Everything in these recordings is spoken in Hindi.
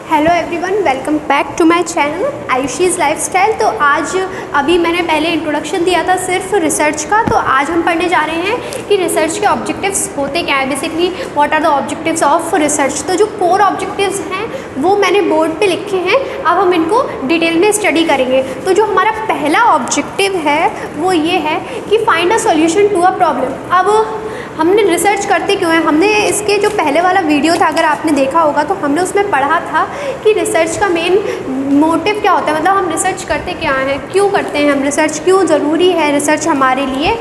Hello everyone, welcome back to my channel Ayushi's lifestyle. तो आज अभी मैंने पहले इंट्रोडक्शन दिया था सिर्फ रिसर्च का, तो आज हम पढ़ने जा रहे हैं कि रिसर्च के ऑब्जेक्टिव्स होते क्या है। Basically what are the objectives of research. तो जो कोर ऑब्जेक्टिव्स हैं वो मैंने बोर्ड पे लिखे हैं, अब हम इनको डिटेल में स्टडी करेंगे। तो जो हमारा पहला ऑब्जेक्टिव है वो ये है कि find a solution to a problem. अब हमने रिसर्च करते क्यों है, हमने इसके जो पहले वाला वीडियो था अगर आपने देखा होगा तो हमने उसमें पढ़ा था कि रिसर्च का मेन मोटिव क्या होता है, मतलब हम रिसर्च करते क्या हैं, क्यों करते हैं हम रिसर्च, क्यों ज़रूरी है रिसर्च हमारे लिए।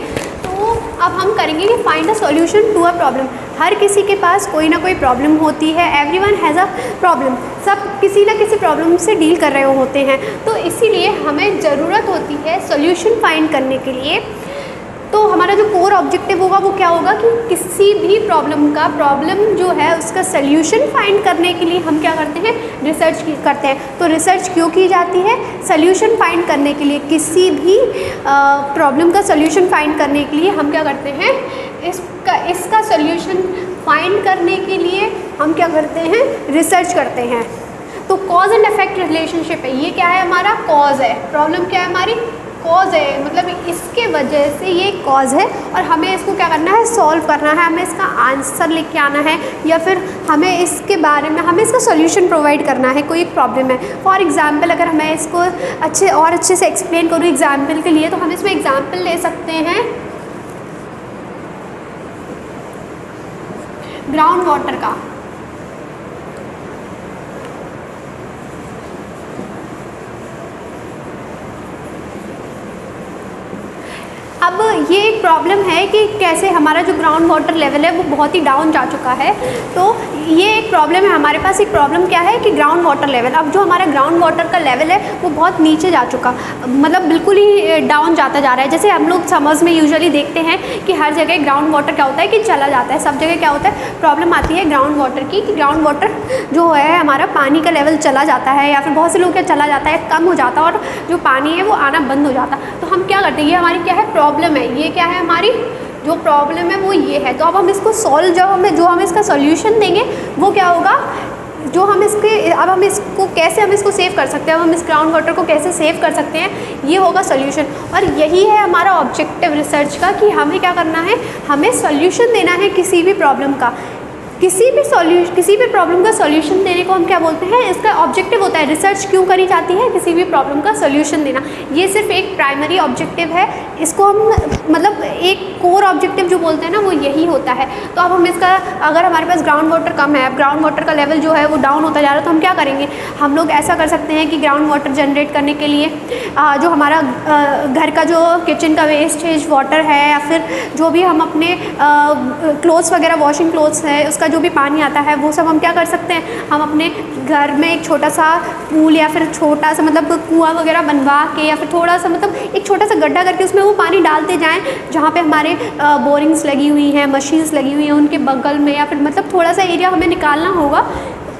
तो अब हम करेंगे कि find a solution to a problem. हर किसी के पास कोई ना कोई प्रॉब्लम होती है, एवरीवन हैज़ अ प्रॉब्लम, सब किसी ना किसी प्रॉब्लम से डील कर रहे होते हैं। तो इसीलिए हमें ज़रूरत होती है सॉल्यूशन फाइंड करने के लिए। तो हमारा जो कोर ऑब्जेक्टिव होगा वो क्या होगा कि किसी भी प्रॉब्लम जो है उसका सल्यूशन फाइंड करने के लिए हम क्या करते हैं, रिसर्च करते हैं। तो रिसर्च क्यों की जाती है, सल्यूशन फाइंड करने के लिए। किसी भी प्रॉब्लम का सल्यूशन फाइंड करने के लिए हम क्या करते हैं, इसका सल्यूशन फाइंड करने के लिए हम क्या करते हैं, रिसर्च करते हैं। तो कॉज एंड इफेक्ट रिलेशनशिप है, ये क्या है, हमारा कॉज है, प्रॉब्लम क्या है, हमारी कॉज है, मतलब इसके वजह से ये कॉज है और हमें इसको क्या करना है, सॉल्व करना है, हमें इसका आंसर लेके आना है, या फिर हमें इसके बारे में हमें इसका सॉल्यूशन प्रोवाइड करना है। कोई एक प्रॉब्लम है, फॉर एग्जांपल अगर मैं इसको अच्छे से एक्सप्लेन करूँ एग्जांपल के लिए, तो हम इसमें एग्जांपल ले सकते हैं ग्राउंड वाटर का। अब ये एक प्रॉब्लम है कि कैसे हमारा जो ग्राउंड वाटर लेवल है वो बहुत ही डाउन जा चुका है। तो ये एक प्रॉब्लम है हमारे पास। एक प्रॉब्लम क्या है कि ग्राउंड वाटर लेवल, अब जो हमारा ग्राउंड वाटर का लेवल है वो बहुत नीचे जा चुका, मतलब बिल्कुल ही डाउन जाता जा रहा है। जैसे हम लोग समर्स में यूजुअली देखते हैं कि हर जगह ग्राउंड वाटर क्या होता है कि चला जाता है, सब जगह क्या होता है, प्रॉब्लम आती है ग्राउंड वाटर की कि ग्राउंड वाटर जो है हमारा पानी का लेवल चला जाता है, या फिर बहुत से लोग क्या चला जाता है, कम हो जाता है और जो पानी है वो आना बंद हो जाता है। तो हम क्या करते हैं, ये हमारी क्या है, प्रॉब्लम है, ये क्या है, हमारी जो प्रॉब्लम है वो ये है। तो अब हम इसको सॉल्व, जो हम इसका सॉल्यूशन देंगे वो क्या होगा, जो हम इसको कैसे हम इसको सेव कर सकते हैं, अब हम इस ग्राउंड वाटर को कैसे सेव कर सकते हैं, ये होगा सॉल्यूशन। और यही है हमारा ऑब्जेक्टिव रिसर्च का कि हमें क्या करना है, हमें सॉल्यूशन देना है किसी भी प्रॉब्लम का। किसी भी प्रॉब्लम का सॉल्यूशन देने को हम क्या बोलते हैं, इसका ऑब्जेक्टिव होता है। रिसर्च क्यों करी जाती है, किसी भी प्रॉब्लम का सॉल्यूशन देना। ये सिर्फ एक प्राइमरी ऑब्जेक्टिव है, इसको हम मतलब एक कोर ऑब्जेक्टिव जो बोलते हैं ना वो यही होता है। तो अब हम इसका, अगर हमारे पास ग्राउंड वाटर कम है, अब ग्राउंड वाटर का लेवल जो है वो डाउन होता जा रहा है, तो हम क्या करेंगे, हम लोग ऐसा कर सकते हैं कि ग्राउंड वाटर जनरेट करने के लिए जो हमारा घर का जो किचन का वेस्टेज वाटर है, या फिर जो भी हम अपने क्लोथ्स वगैरह, वॉशिंग क्लोथ्स है, उसका जो भी पानी आता है वो सब हम क्या कर सकते हैं, हम अपने घर में एक छोटा सा पूल या फिर छोटा सा मतलब कुआं वगैरह बनवा के, या फिर थोड़ा सा मतलब एक छोटा सा गड्ढा करके उसमें वो पानी डालते जाएं, जहाँ पे हमारे बोरिंग्स लगी हुई हैं, मशीन्स लगी हुई हैं उनके बगल में, या फिर मतलब थोड़ा सा एरिया हमें निकालना होगा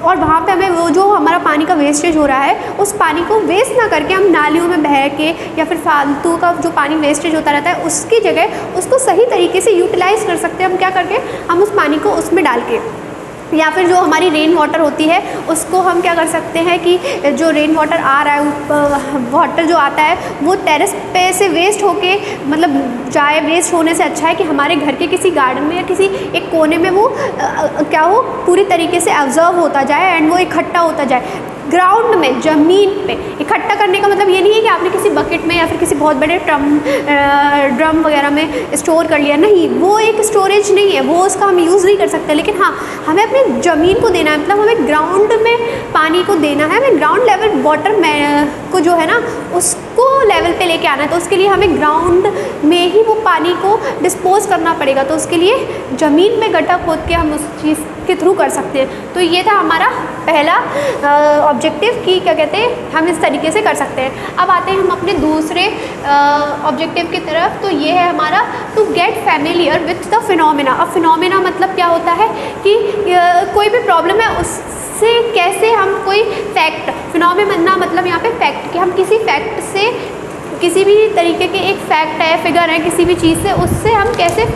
और वहाँ पे हमें वो जो हमारा पानी का वेस्टेज हो रहा है उस पानी को वेस्ट ना करके हम नालियों में बह के, या फिर फालतू का जो पानी वेस्टेज होता रहता है उसकी जगह उसको सही तरीके से यूटिलाइज़ कर सकते हैं हम, क्या करके, हम उस पानी को उसमें डाल के। या फिर जो हमारी रेन वाटर होती है उसको हम क्या कर सकते हैं कि जो रेन वाटर आ रहा है, वाटर जो आता है वो टेरेस पे से वेस्ट होके मतलब जाए, वेस्ट होने से अच्छा है कि हमारे घर के किसी गार्डन में या किसी एक कोने में वो क्या हो पूरी तरीके से ऑब्जर्व होता जाए एंड वो इकट्ठा होता जाए ग्राउंड में, ज़मीन पे। इकट्ठा करने का मतलब ये नहीं है कि आपने किसी बकेट में या फिर किसी बहुत बड़े ड्रम वगैरह में स्टोर कर लिया, नहीं, वो एक स्टोरेज नहीं है, वो उसका हम यूज़ नहीं कर सकते। लेकिन हाँ, हमें अपनी ज़मीन को देना है, मतलब हमें ग्राउंड में पानी को देना है, हमें ग्राउंड लेवल वाटर में को जो है ना उसको लेवल पे लेके आना है। तो उसके लिए हमें ग्राउंड में ही वो पानी को डिस्पोज करना पड़ेगा, तो उसके लिए ज़मीन में गड्ढा खोद के हम उस चीज़ के थ्रू कर सकते हैं। तो ये था हमारा पहला ऑब्जेक्टिव कि क्या कहते हैं, हम इस तरीके से कर सकते हैं। अब आते हैं हम अपने दूसरे ऑब्जेक्टिव की तरफ। तो ये है हमारा to get familiar with the phenomena. अब फिनोमेना मतलब क्या होता है कि कोई भी प्रॉब्लम है उससे कैसे हम कोई फैक्ट, फिनोमेना मतलब यहाँ पे फैक्ट, कि हम किसी फैक्ट से, किसी भी तरीके के एक फैक्ट है, फिगर है, किसी भी चीज़ से, उससे हम कैसे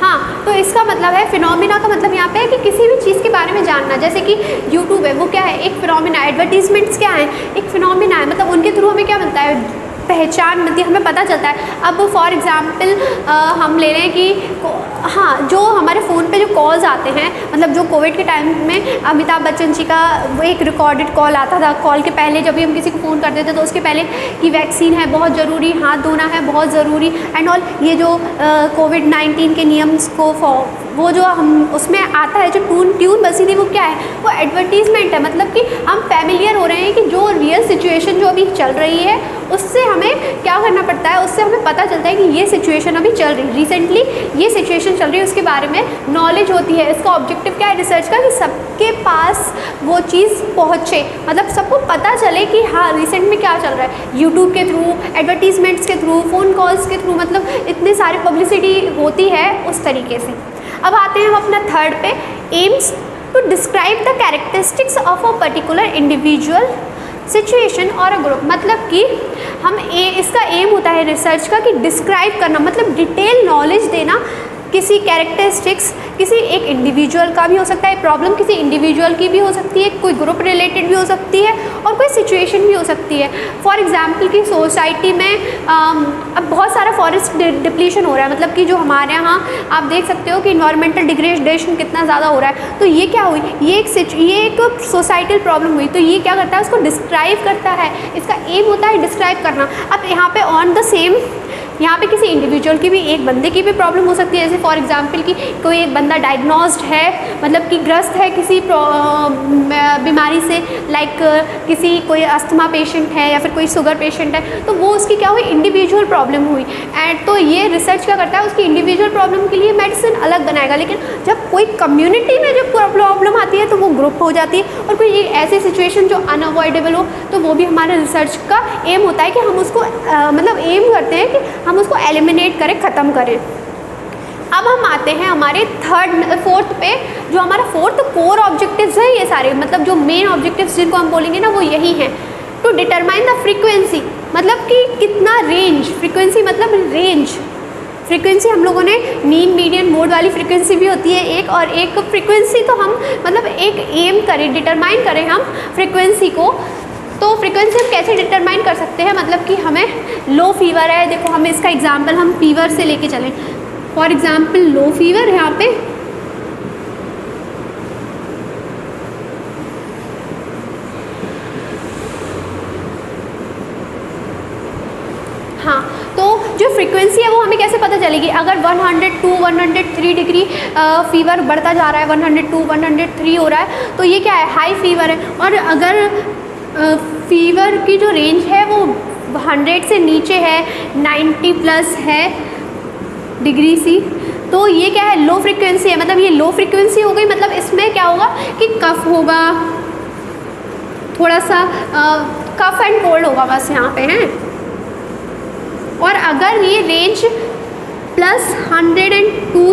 हाँ, तो इसका मतलब है, फिनोमिना का मतलब यहाँ पे है कि किसी भी चीज़ के बारे में जानना। जैसे कि यूट्यूब है, वो क्या है, एक फिनोमिना। एडवर्टीजमेंट्स क्या है, एक फिनोमिना है, मतलब उनके थ्रू हमें क्या मिलता है, पहचान मिलती है, हमें पता चलता है। अब फॉर एग्ज़ाम्पल हम ले रहे हैं कि हाँ, जो हमारे फ़ोन पे जो कॉल्स आते हैं, मतलब जो कोविड के टाइम में अमिताभ बच्चन जी का वो एक रिकॉर्डेड कॉल आता था, कॉल के पहले जब भी हम किसी को फ़ोन करते थे तो उसके पहले कि वैक्सीन है बहुत ज़रूरी, हाथ धोना है बहुत ज़रूरी एंड ऑल, ये जो कोविड-19 के नियम्स को वो जो हम उसमें आता है, जो ट्यून बसी थी, वो क्या है, वो एडवर्टीज़मेंट है। मतलब कि हम फैमिलियर हो रहे हैं कि जो रियल सिचुएशन जो अभी चल रही है उससे हमें क्या करना पड़ता है, उससे हमें पता चलता है कि ये सिचुएशन अभी चल रही है, रिसेंटली ये सिचुएशन चल रही है, उसके बारे में नॉलेज होती है। इसका ऑब्जेक्टिव क्या है रिसर्च का, कि सबके पास वो चीज़ पहुँचे, मतलब सबको पता चले कि हाँ रिसेंट में क्या चल रहा है, यूट्यूब के थ्रू, एडवर्टीज़मेंट्स के थ्रू, फ़ोन कॉल्स के थ्रू, मतलब इतने सारे पब्लिसिटी होती है उस तरीके से। अब आते हैं हम अपना थर्ड पे, aims to describe the characteristics of a particular individual situation और अ ग्रुप। मतलब कि इसका एम होता है रिसर्च का कि डिस्क्राइब करना, मतलब डिटेल नॉलेज देना किसी कैरेक्टरिस्टिक्स, किसी एक इंडिविजुअल का भी हो सकता है, प्रॉब्लम किसी इंडिविजुअल की भी हो सकती है, कोई ग्रुप रिलेटेड भी हो सकती है और कोई सिचुएशन भी हो सकती है। फॉर एग्जांपल कि सोसाइटी में अब बहुत सारा फॉरेस्ट डिप्लीशन हो रहा है, मतलब कि जो हमारे यहाँ आप देख सकते हो कि इन्वायरमेंटल डिग्रेडेशन कितना ज़्यादा हो रहा है। तो ये क्या हुई, ये एक सोसाइटल प्रॉब्लम हुई, तो ये क्या करता है, उसको डिस्क्राइब करता है, इसका एम होता है डिस्क्राइब करना। अब यहाँ पे ऑन द सेम, यहाँ पे किसी इंडिविजुअल की भी, एक बंदे की भी प्रॉब्लम हो सकती है। जैसे फॉर एग्जांपल कि कोई एक बंदा डायग्नोस्ड है, मतलब कि ग्रस्त है किसी बीमारी से, लाइक कोई अस्थमा पेशेंट है या फिर कोई शुगर पेशेंट है, तो वो उसकी क्या हुई, इंडिविजुअल प्रॉब्लम हुई। एंड तो ये रिसर्च क्या करता है, उसकी इंडिविजुअल प्रॉब्लम के लिए मेडिसिन अलग बनाएगा, लेकिन जब कोई कम्युनिटी में जब प्रॉब्लम आती है तो वो ग्रुप हो जाती है, और कोई ऐसी सिचुएशन जो अनअवॉइडेबल हो तो वो भी हमारे रिसर्च का एम होता है कि हम उसको मतलब एम करते हैं कि हम उसको एलिमिनेट करें, ख़त्म करें। अब हम आते हैं हमारे फोर्थ पे, जो हमारा फोर्थ कोर ऑब्जेक्टिव्स है, ये सारे मतलब जो मेन ऑब्जेक्टिव्स जिनको हम बोलेंगे ना वो यही हैं। टू डिटरमाइन द फ्रीक्वेंसी, मतलब कि कितना रेंज, फ्रीक्वेंसी मतलब रेंज, फ्रीक्वेंसी हम लोगों ने मीन मीडियन मोड वाली फ्रीक्वेंसी भी होती है एक, और एक फ्रीक्वेंसी तो हम मतलब एक एम करें, डिटरमाइन करें हम फ्रीक्वेंसी को। तो फ्रीक्वेंसी हम कैसे डिटरमाइन कर सकते हैं, मतलब कि हमें लो फीवर है, देखो हमें इसका एग्जांपल हम फीवर से लेके चलें। फॉर एग्जांपल लो फीवर है यहाँ पे, हाँ, तो जो फ्रीक्वेंसी है वो हमें कैसे पता चलेगी, अगर 102, 103 डिग्री फीवर बढ़ता जा रहा है, 102, 103 हो रहा है, तो ये क्या है, हाई फीवर है। और अगर फीवर की जो रेंज है वो 100 से नीचे है, 90 प्लस है डिग्री सी, तो ये क्या है, लो फ्रीक्वेंसी है। मतलब ये लो फ्रीक्वेंसी हो गई, मतलब इसमें क्या होगा कि कफ होगा, थोड़ा सा कफ एंड कोल्ड होगा बस यहाँ पे हैं। और अगर ये रेंज प्लस 102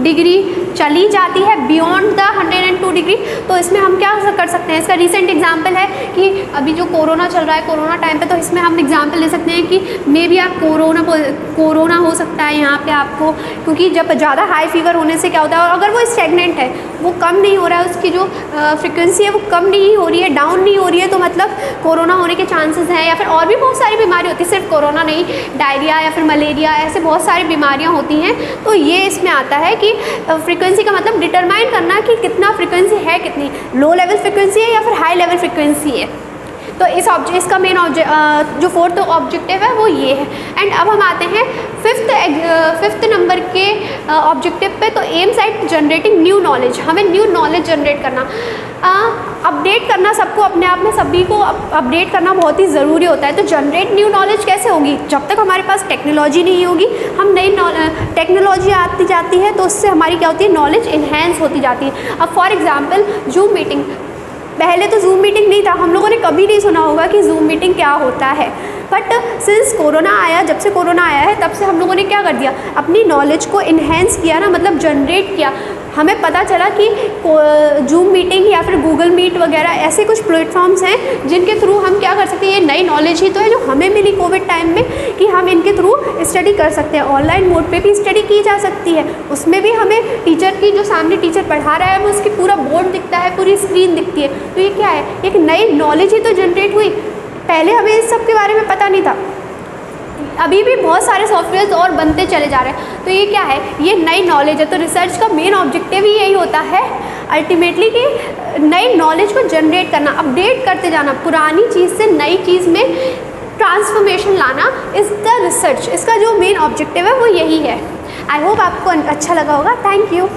डिग्री चली जाती है, बियॉन्ड द 102 डिग्री, तो इसमें हम क्या कर सकते हैं, इसका रीसेंट एग्जांपल है कि अभी जो कोरोना चल रहा है, कोरोना टाइम पे, तो इसमें हम एग्जांपल ले सकते हैं कि मे बी आप कोरोना हो सकता है यहाँ पे आपको, क्योंकि जब ज़्यादा हाई फीवर होने से क्या होता है, और अगर वो स्टेगनेंट है, वो कम नहीं हो रहा है, उसकी जो फ्रिक्वेंसी है वो कम नहीं हो रही है, डाउन नहीं हो रही है, तो मतलब कोरोना होने के चांसेस हैं। या फिर और भी बहुत सारी बीमारी होती है, सिर्फ कोरोना नहीं, डायरिया या फिर मलेरिया, ऐसे बहुत सारी बीमारियाँ होती हैं। तो ये इसमें आता है कि फ्रीक्वेंसी का मतलब डिटरमाइन करना कि कितना फ्रीक्वेंसी है, कितनी लो लेवल फ्रीक्वेंसी है या फिर हाई लेवल फ्रीक्वेंसी है। तो इसका मेन जो फोर्थ ऑब्जेक्टिव है वो ये है। एंड अब हम आते हैं फिफ्थ नंबर के ऑब्जेक्टिव पे। तो aims at generating new knowledge, हमें न्यू नॉलेज जनरेट करना, अपडेट करना, सबको अपने आप में सभी को अपडेट करना बहुत ही ज़रूरी होता है। तो जनरेट न्यू नॉलेज कैसे होगी, जब तक हमारे पास टेक्नोलॉजी नहीं होगी, हम नई टेक्नोलॉजी आती जाती है तो उससे हमारी क्या होती है, नॉलेज इन्हेंस होती जाती है। अब फॉर एग्जांपल जूम मीटिंग, पहले तो जूम मीटिंग नहीं था, हम लोगों ने कभी नहीं सुना होगा कि जूम मीटिंग क्या होता है। बट सिंस कोरोना आया, जब से कोरोना आया है तब से हम लोगों ने क्या कर दिया, अपनी नॉलेज को इन्हेंस किया ना, मतलब जनरेट किया। हमें पता चला कि जूम मीटिंग या फिर गूगल मीट वगैरह ऐसे कुछ प्लेटफॉर्म्स हैं जिनके थ्रू हम क्या कर सकते हैं, ये नई नॉलेज ही तो है जो हमें मिली कोविड टाइम में, कि हम इनके थ्रू स्टडी कर सकते हैं। ऑनलाइन मोड पे भी स्टडी की जा सकती है, उसमें भी हमें टीचर की, जो सामने टीचर पढ़ा रहा है, हमें उसकी पूरा बोर्ड दिखता है, पूरी स्क्रीन दिखती है। तो ये क्या है, एक नई नॉलेज ही तो जनरेट हुई। पहले हमें इस सब के बारे में पता नहीं था, अभी भी बहुत सारे सॉफ्टवेयर और बनते चले जा रहे हैं। तो ये क्या है, ये नई नॉलेज है। तो रिसर्च का मेन ऑब्जेक्टिव ही यही होता है अल्टीमेटली, कि नई नॉलेज को जनरेट करना, अपडेट करते जाना, पुरानी चीज़ से नई चीज़ में ट्रांसफॉर्मेशन लाना इज़ द रिसर्च। इसका जो मेन ऑब्जेक्टिव है वो यही है। आई होप आपको अच्छा लगा होगा। Thank you.